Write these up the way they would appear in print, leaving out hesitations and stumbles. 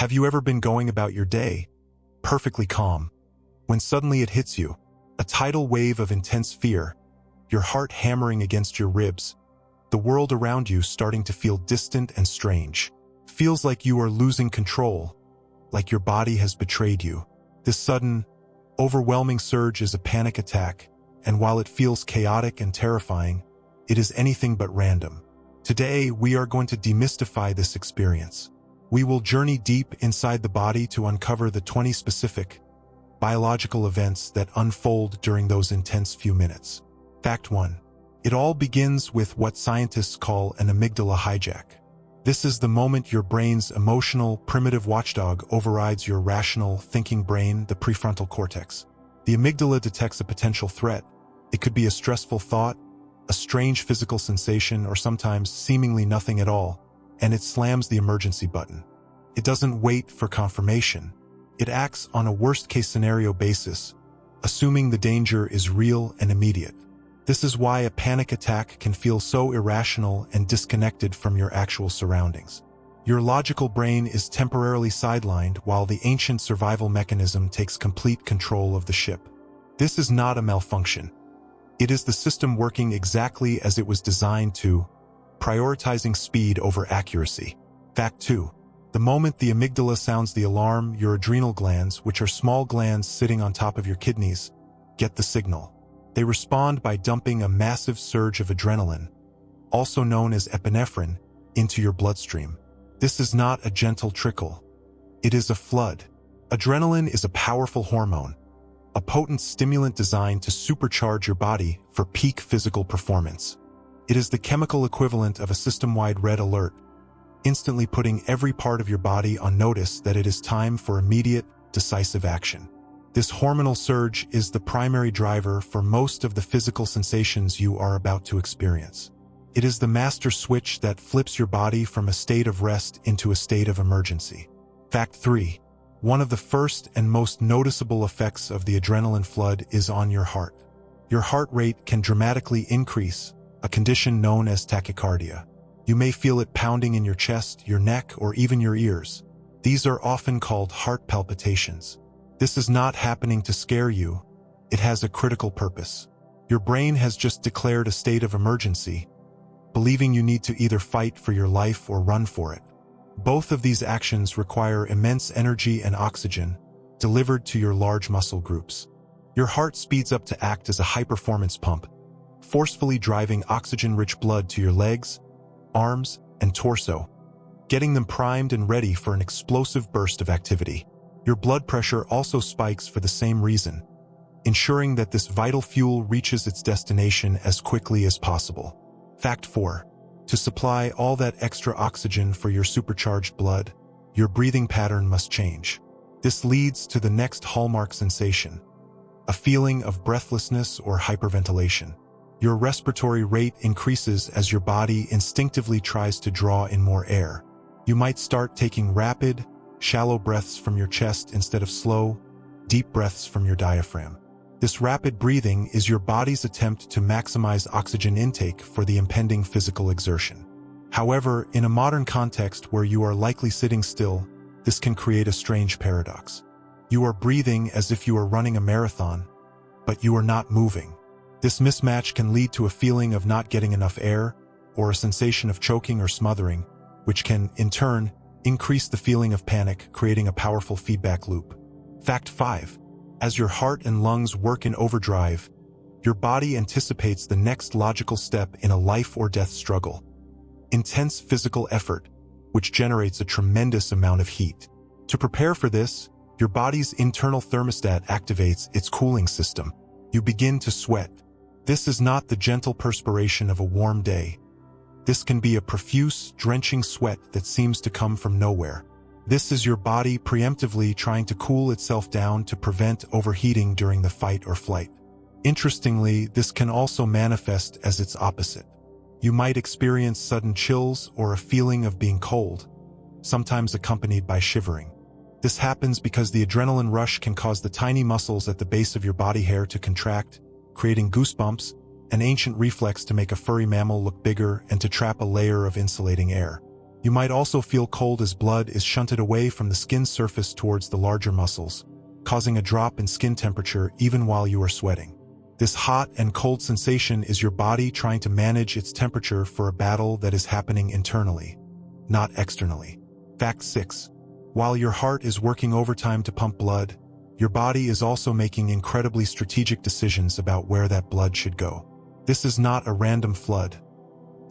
Have you ever been going about your day, perfectly calm, when suddenly it hits you, a tidal wave of intense fear, your heart hammering against your ribs, the world around you starting to feel distant and strange? Feels like you are losing control, like your body has betrayed you. This sudden, overwhelming surge is a panic attack, and while it feels chaotic and terrifying, it is anything but random. Today, we are going to demystify this experience. We will journey deep inside the body to uncover the 20 specific biological events that unfold during those intense few minutes. Fact 1. It all begins with what scientists call an amygdala hijack. This is the moment your brain's emotional, primitive watchdog overrides your rational, thinking brain, the prefrontal cortex. The amygdala detects a potential threat. It could be a stressful thought, a strange physical sensation, or sometimes seemingly nothing at all, and it slams the emergency button. It doesn't wait for confirmation. It acts on a worst-case scenario basis, assuming the danger is real and immediate. This is why a panic attack can feel so irrational and disconnected from your actual surroundings. Your logical brain is temporarily sidelined while the ancient survival mechanism takes complete control of the ship. This is not a malfunction. It is the system working exactly as it was designed to, prioritizing speed over accuracy. Fact 2. The moment the amygdala sounds the alarm, your adrenal glands, which are small glands sitting on top of your kidneys, get the signal. They respond by dumping a massive surge of adrenaline, also known as epinephrine, into your bloodstream. This is not a gentle trickle. It is a flood. Adrenaline is a powerful hormone, a potent stimulant designed to supercharge your body for peak physical performance. It is the chemical equivalent of a system-wide red alert, instantly putting every part of your body on notice that it is time for immediate, decisive action. This hormonal surge is the primary driver for most of the physical sensations you are about to experience. It is the master switch that flips your body from a state of rest into a state of emergency. Fact 3. One of the first and most noticeable effects of the adrenaline flood is on your heart. Your heart rate can dramatically increase, a condition known as tachycardia. You may feel it pounding in your chest, your neck, or even your ears. These are often called heart palpitations. This is not happening to scare you. It has a critical purpose. Your brain has just declared a state of emergency, believing you need to either fight for your life or run for it. Both of these actions require immense energy and oxygen delivered to your large muscle groups. Your heart speeds up to act as a high-performance pump, forcefully driving oxygen-rich blood to your legs, arms, and torso, getting them primed and ready for an explosive burst of activity. Your blood pressure also spikes for the same reason, ensuring that this vital fuel reaches its destination as quickly as possible. Fact 4. To supply all that extra oxygen for your supercharged blood, your breathing pattern must change. This leads to the next hallmark sensation, a feeling of breathlessness or hyperventilation. Your respiratory rate increases as your body instinctively tries to draw in more air. You might start taking rapid, shallow breaths from your chest instead of slow, deep breaths from your diaphragm. This rapid breathing is your body's attempt to maximize oxygen intake for the impending physical exertion. However, in a modern context where you are likely sitting still, this can create a strange paradox. You are breathing as if you are running a marathon, but you are not moving. This mismatch can lead to a feeling of not getting enough air, or a sensation of choking or smothering, which can, in turn, increase the feeling of panic, creating a powerful feedback loop. Fact 5. As your heart and lungs work in overdrive, your body anticipates the next logical step in a life-or-death struggle. Intense physical effort, which generates a tremendous amount of heat. To prepare for this, your body's internal thermostat activates its cooling system. You begin to sweat. This is not the gentle perspiration of a warm day. This can be a profuse, drenching sweat that seems to come from nowhere. This is your body preemptively trying to cool itself down to prevent overheating during the fight or flight. Interestingly, this can also manifest as its opposite. You might experience sudden chills or a feeling of being cold, sometimes accompanied by shivering. This happens because the adrenaline rush can cause the tiny muscles at the base of your body hair to contract, creating goosebumps, an ancient reflex to make a furry mammal look bigger and to trap a layer of insulating air. You might also feel cold as blood is shunted away from the skin surface towards the larger muscles, causing a drop in skin temperature even while you are sweating. This hot and cold sensation is your body trying to manage its temperature for a battle that is happening internally, not externally. Fact 6. While your heart is working overtime to pump blood, your body is also making incredibly strategic decisions about where that blood should go. This is not a random flood.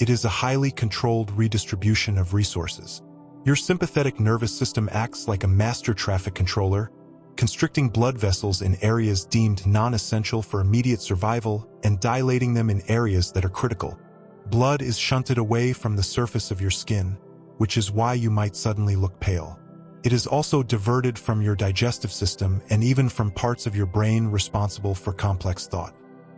It is a highly controlled redistribution of resources. Your sympathetic nervous system acts like a master traffic controller, constricting blood vessels in areas deemed non-essential for immediate survival and dilating them in areas that are critical. Blood is shunted away from the surface of your skin, which is why you might suddenly look pale. It is also diverted from your digestive system and even from parts of your brain responsible for complex thought.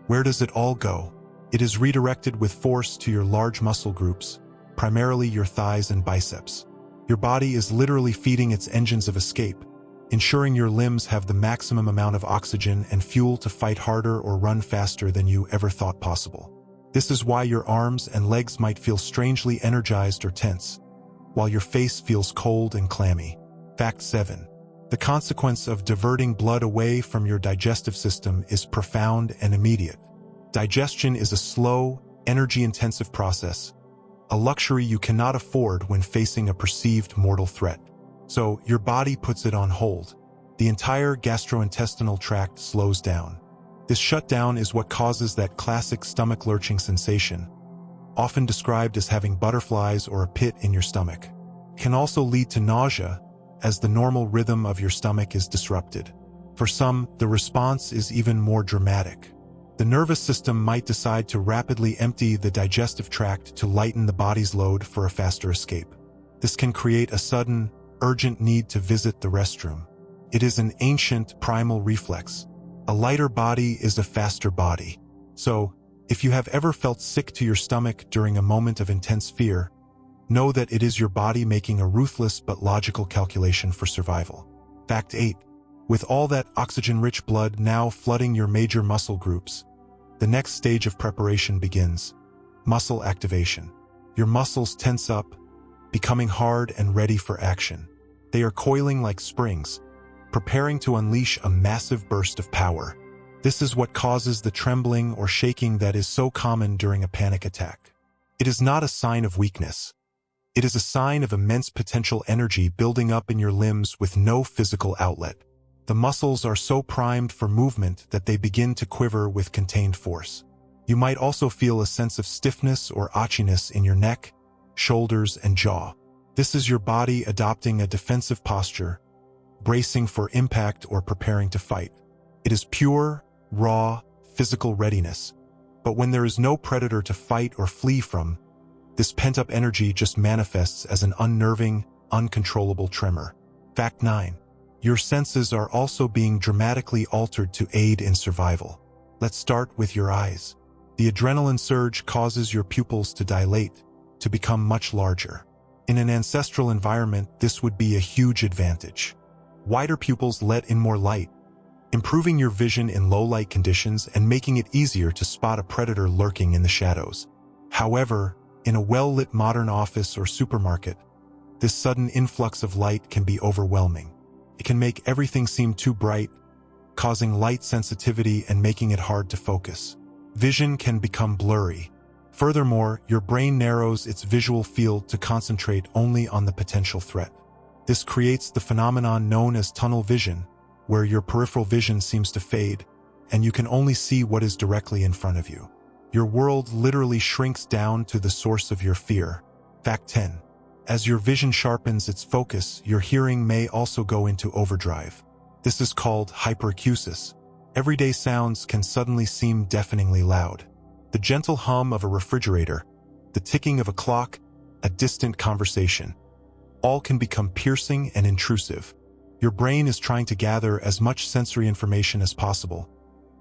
Where does it all go? It is redirected with force to your large muscle groups, primarily your thighs and biceps. Your body is literally feeding its engines of escape, ensuring your limbs have the maximum amount of oxygen and fuel to fight harder or run faster than you ever thought possible. This is why your arms and legs might feel strangely energized or tense, while your face feels cold and clammy. Fact 7. The consequence of diverting blood away from your digestive system is profound and immediate. Digestion is a slow, energy-intensive process, a luxury you cannot afford when facing a perceived mortal threat. So, your body puts it on hold. The entire gastrointestinal tract slows down. This shutdown is what causes that classic stomach-lurching sensation, often described as having butterflies or a pit in your stomach. It can also lead to nausea, as the normal rhythm of your stomach is disrupted. For some, the response is even more dramatic. The nervous system might decide to rapidly empty the digestive tract to lighten the body's load for a faster escape. This can create a sudden, urgent need to visit the restroom. It is an ancient, primal reflex. A lighter body is a faster body. So, if you have ever felt sick to your stomach during a moment of intense fear, know that it is your body making a ruthless but logical calculation for survival. Fact 8. With all that oxygen-rich blood now flooding your major muscle groups, the next stage of preparation begins: muscle activation. Your muscles tense up, becoming hard and ready for action. They are coiling like springs, preparing to unleash a massive burst of power. This is what causes the trembling or shaking that is so common during a panic attack. It is not a sign of weakness. It is a sign of immense potential energy building up in your limbs with no physical outlet. The muscles are so primed for movement that they begin to quiver with contained force. You might also feel a sense of stiffness or itchiness in your neck, shoulders, and jaw. This is your body adopting a defensive posture, bracing for impact or preparing to fight. It is pure, raw, physical readiness. But when there is no predator to fight or flee from, this pent-up energy just manifests as an unnerving, uncontrollable tremor. Fact 9. Your senses are also being dramatically altered to aid in survival. Let's start with your eyes. The adrenaline surge causes your pupils to dilate, to become much larger. In an ancestral environment, this would be a huge advantage. Wider pupils let in more light, improving your vision in low-light conditions and making it easier to spot a predator lurking in the shadows. However, in a well-lit modern office or supermarket, this sudden influx of light can be overwhelming. It can make everything seem too bright, causing light sensitivity and making it hard to focus. Vision can become blurry. Furthermore, your brain narrows its visual field to concentrate only on the potential threat. This creates the phenomenon known as tunnel vision, where your peripheral vision seems to fade, and you can only see what is directly in front of you. Your world literally shrinks down to the source of your fear. Fact 10. As your vision sharpens its focus, your hearing may also go into overdrive. This is called hyperacusis. Everyday sounds can suddenly seem deafeningly loud. The gentle hum of a refrigerator, the ticking of a clock, a distant conversation, all can become piercing and intrusive. Your brain is trying to gather as much sensory information as possible,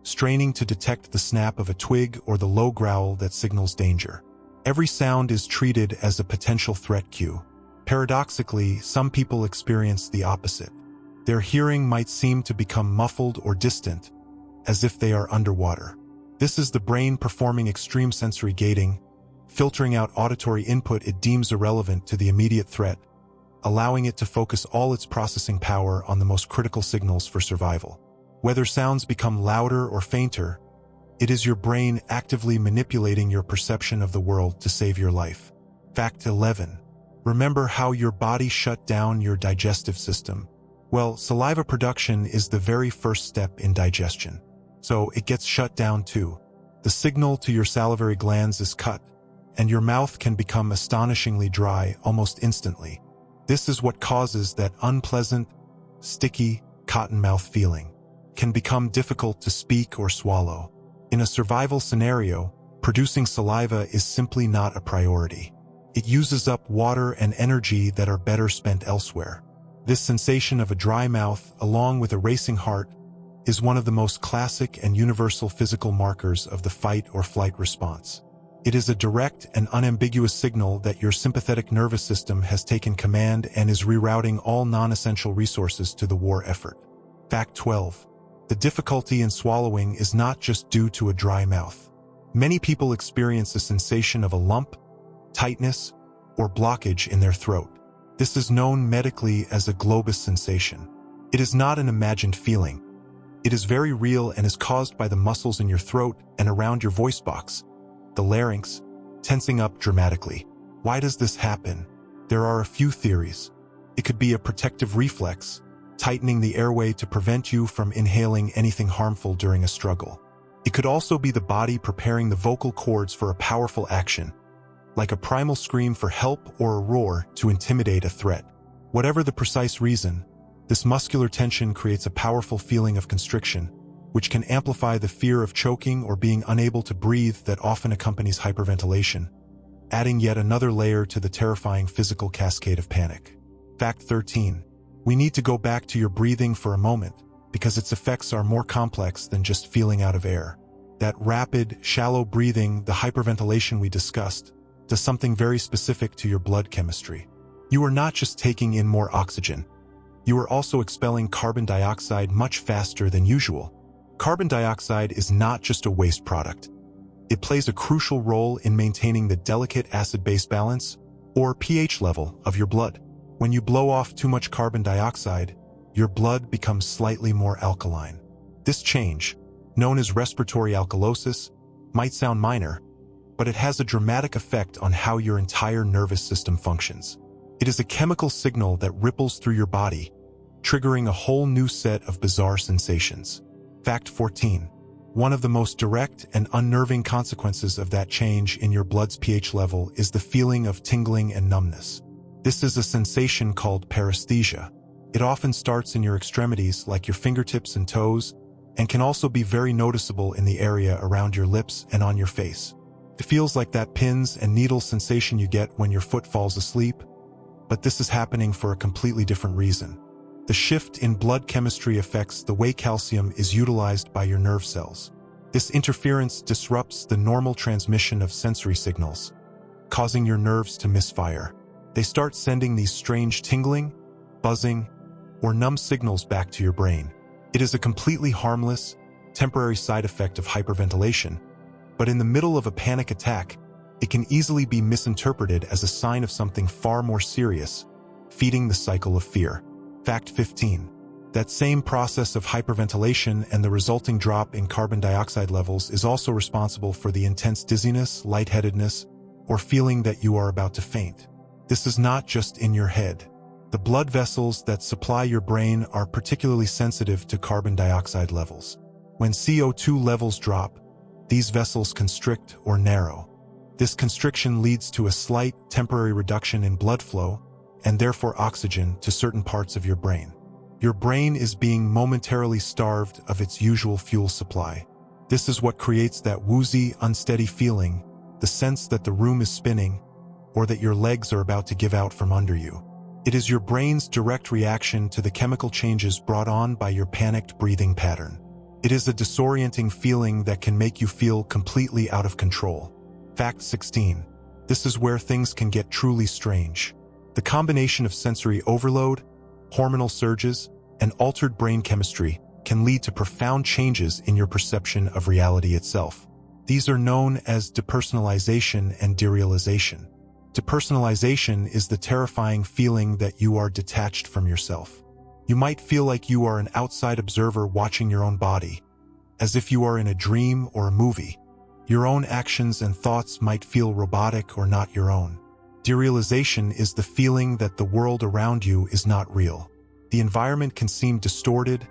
straining to detect the snap of a twig or the low growl that signals danger. Every sound is treated as a potential threat cue. Paradoxically, some people experience the opposite. Their hearing might seem to become muffled or distant, as if they are underwater. This is the brain performing extreme sensory gating, filtering out auditory input it deems irrelevant to the immediate threat, allowing it to focus all its processing power on the most critical signals for survival. Whether sounds become louder or fainter, it is your brain actively manipulating your perception of the world to save your life. Fact 11. Remember how your body shut down your digestive system? Well, saliva production is the very first step in digestion. So it gets shut down too. The signal to your salivary glands is cut, and your mouth can become astonishingly dry almost instantly. This is what causes that unpleasant, sticky, cotton-mouth feeling. It can become difficult to speak or swallow. In a survival scenario, producing saliva is simply not a priority. It uses up water and energy that are better spent elsewhere. This sensation of a dry mouth, along with a racing heart, is one of the most classic and universal physical markers of the fight or flight response. It is a direct and unambiguous signal that your sympathetic nervous system has taken command and is rerouting all non-essential resources to the war effort. Fact 12. The difficulty in swallowing is not just due to a dry mouth. Many people experience a sensation of a lump, tightness, or blockage in their throat. This is known medically as a globus sensation. It is not an imagined feeling. It is very real and is caused by the muscles in your throat and around your voice box, the larynx, tensing up dramatically. Why does this happen? There are a few theories. It could be a protective reflex, tightening the airway to prevent you from inhaling anything harmful during a struggle. It could also be the body preparing the vocal cords for a powerful action, like a primal scream for help or a roar to intimidate a threat. Whatever the precise reason, this muscular tension creates a powerful feeling of constriction, which can amplify the fear of choking or being unable to breathe that often accompanies hyperventilation, adding yet another layer to the terrifying physical cascade of panic. Fact 13. We need to go back to your breathing for a moment, because its effects are more complex than just feeling out of air. That rapid, shallow breathing, the hyperventilation we discussed, does something very specific to your blood chemistry. You are not just taking in more oxygen. You are also expelling carbon dioxide much faster than usual. Carbon dioxide is not just a waste product. It plays a crucial role in maintaining the delicate acid-base balance, or pH level, of your blood. When you blow off too much carbon dioxide, your blood becomes slightly more alkaline. This change, known as respiratory alkalosis, might sound minor, but it has a dramatic effect on how your entire nervous system functions. It is a chemical signal that ripples through your body, triggering a whole new set of bizarre sensations. Fact 14. One of the most direct and unnerving consequences of that change in your blood's pH level is the feeling of tingling and numbness. This is a sensation called paresthesia. It often starts in your extremities, like your fingertips and toes, and can also be very noticeable in the area around your lips and on your face. It feels like that pins and needles sensation you get when your foot falls asleep, but this is happening for a completely different reason. The shift in blood chemistry affects the way calcium is utilized by your nerve cells. This interference disrupts the normal transmission of sensory signals, causing your nerves to misfire. They start sending these strange tingling, buzzing, or numb signals back to your brain. It is a completely harmless, temporary side effect of hyperventilation, but in the middle of a panic attack, it can easily be misinterpreted as a sign of something far more serious, feeding the cycle of fear. Fact 15. That same process of hyperventilation and the resulting drop in carbon dioxide levels is also responsible for the intense dizziness, lightheadedness, or feeling that you are about to faint. This is not just in your head. The blood vessels that supply your brain are particularly sensitive to carbon dioxide levels. When CO2 levels drop, these vessels constrict or narrow. This constriction leads to a slight, temporary reduction in blood flow, and therefore oxygen, to certain parts of your brain. Your brain is being momentarily starved of its usual fuel supply. This is what creates that woozy, unsteady feeling, the sense that the room is spinning, or that your legs are about to give out from under you. It is your brain's direct reaction to the chemical changes brought on by your panicked breathing pattern. It is a disorienting feeling that can make you feel completely out of control. Fact 16. This is where things can get truly strange. The combination of sensory overload, hormonal surges, and altered brain chemistry can lead to profound changes in your perception of reality itself. These are known as depersonalization and derealization. Depersonalization is the terrifying feeling that you are detached from yourself. You might feel like you are an outside observer watching your own body, as if you are in a dream or a movie. Your own actions and thoughts might feel robotic or not your own. Derealization is the feeling that the world around you is not real. The environment can seem distorted,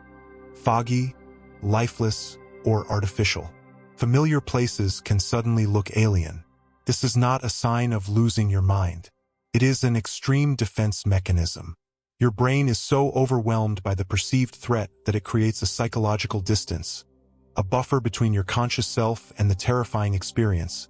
foggy, lifeless, or artificial. Familiar places can suddenly look alien. This is not a sign of losing your mind. It is an extreme defense mechanism. Your brain is so overwhelmed by the perceived threat that it creates a psychological distance, a buffer between your conscious self and the terrifying experience,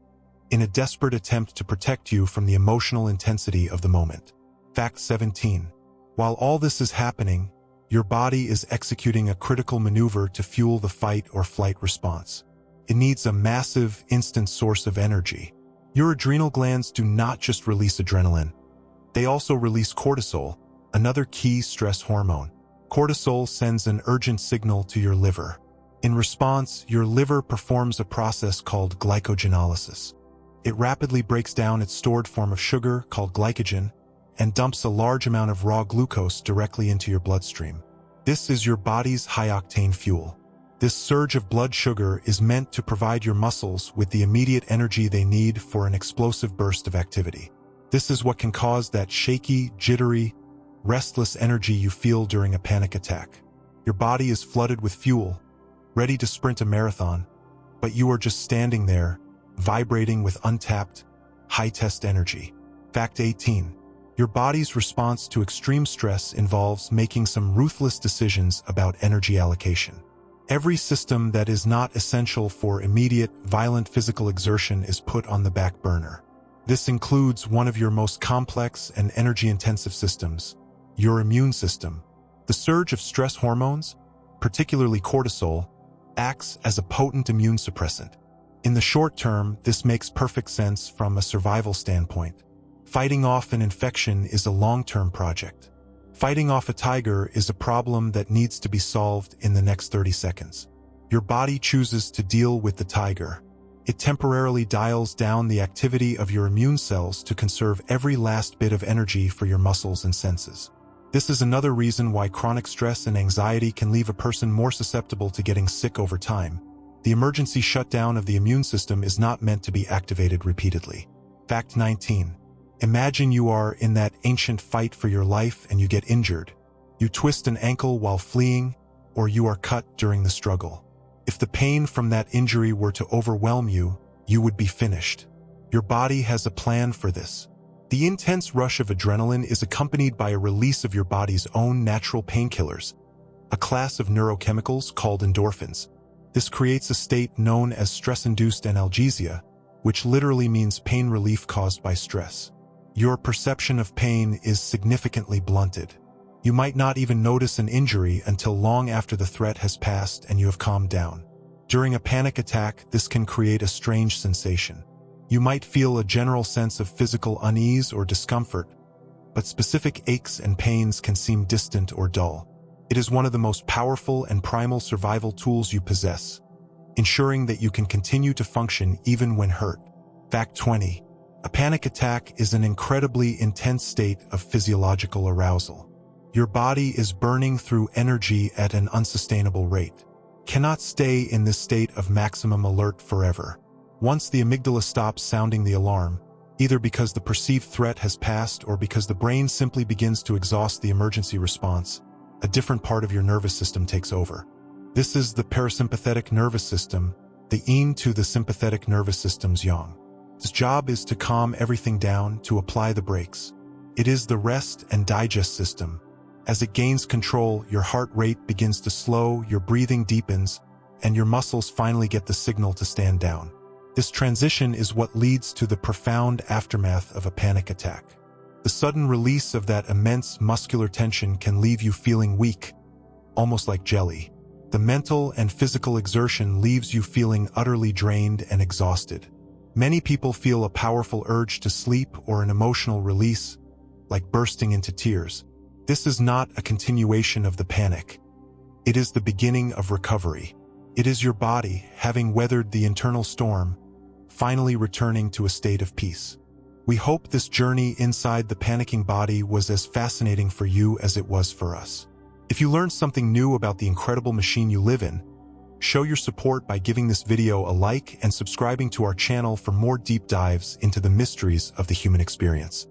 in a desperate attempt to protect you from the emotional intensity of the moment. Fact 17. While all this is happening, your body is executing a critical maneuver to fuel the fight or flight response. It needs a massive, instant source of energy. Your adrenal glands do not just release adrenaline. They also release cortisol, another key stress hormone. Cortisol sends an urgent signal to your liver. In response, your liver performs a process called glycogenolysis. It rapidly breaks down its stored form of sugar, called glycogen, and dumps a large amount of raw glucose directly into your bloodstream. This is your body's high-octane fuel. This surge of blood sugar is meant to provide your muscles with the immediate energy they need for an explosive burst of activity. This is what can cause that shaky, jittery, restless energy you feel during a panic attack. Your body is flooded with fuel, ready to sprint a marathon, but you are just standing there, vibrating with untapped, high-test energy. Fact 18. Your body's response to extreme stress involves making some ruthless decisions about energy allocation. Every system that is not essential for immediate, violent physical exertion is put on the back burner. This includes one of your most complex and energy-intensive systems, your immune system. The surge of stress hormones, particularly cortisol, acts as a potent immune suppressant. In the short term, this makes perfect sense from a survival standpoint. Fighting off an infection is a long-term project. Fighting off a tiger is a problem that needs to be solved in the next 30 seconds. Your body chooses to deal with the tiger. It temporarily dials down the activity of your immune cells to conserve every last bit of energy for your muscles and senses. This is another reason why chronic stress and anxiety can leave a person more susceptible to getting sick over time. The emergency shutdown of the immune system is not meant to be activated repeatedly. Fact 19. Imagine you are in that ancient fight for your life and you get injured. You twist an ankle while fleeing, or you are cut during the struggle. If the pain from that injury were to overwhelm you, you would be finished. Your body has a plan for this. The intense rush of adrenaline is accompanied by a release of your body's own natural painkillers, a class of neurochemicals called endorphins. This creates a state known as stress-induced analgesia, which literally means pain relief caused by stress. Your perception of pain is significantly blunted. You might not even notice an injury until long after the threat has passed and you have calmed down. During a panic attack, this can create a strange sensation. You might feel a general sense of physical unease or discomfort, but specific aches and pains can seem distant or dull. It is one of the most powerful and primal survival tools you possess, ensuring that you can continue to function even when hurt. Fact 20. A panic attack is an incredibly intense state of physiological arousal. Your body is burning through energy at an unsustainable rate. Cannot stay in this state of maximum alert forever. Once the amygdala stops sounding the alarm, either because the perceived threat has passed or because the brain simply begins to exhaust the emergency response, a different part of your nervous system takes over. This is the parasympathetic nervous system, the yin to the sympathetic nervous system's yang. Its job is to calm everything down, to apply the brakes. It is the rest and digest system. As it gains control, your heart rate begins to slow, your breathing deepens, and your muscles finally get the signal to stand down. This transition is what leads to the profound aftermath of a panic attack. The sudden release of that immense muscular tension can leave you feeling weak, almost like jelly. The mental and physical exertion leaves you feeling utterly drained and exhausted. Many people feel a powerful urge to sleep or an emotional release, like bursting into tears. This is not a continuation of the panic. It is the beginning of recovery. It is your body, having weathered the internal storm, finally returning to a state of peace. We hope this journey inside the panicking body was as fascinating for you as it was for us. If you learned something new about the incredible machine you live in, show your support by giving this video a like and subscribing to our channel for more deep dives into the mysteries of the human experience.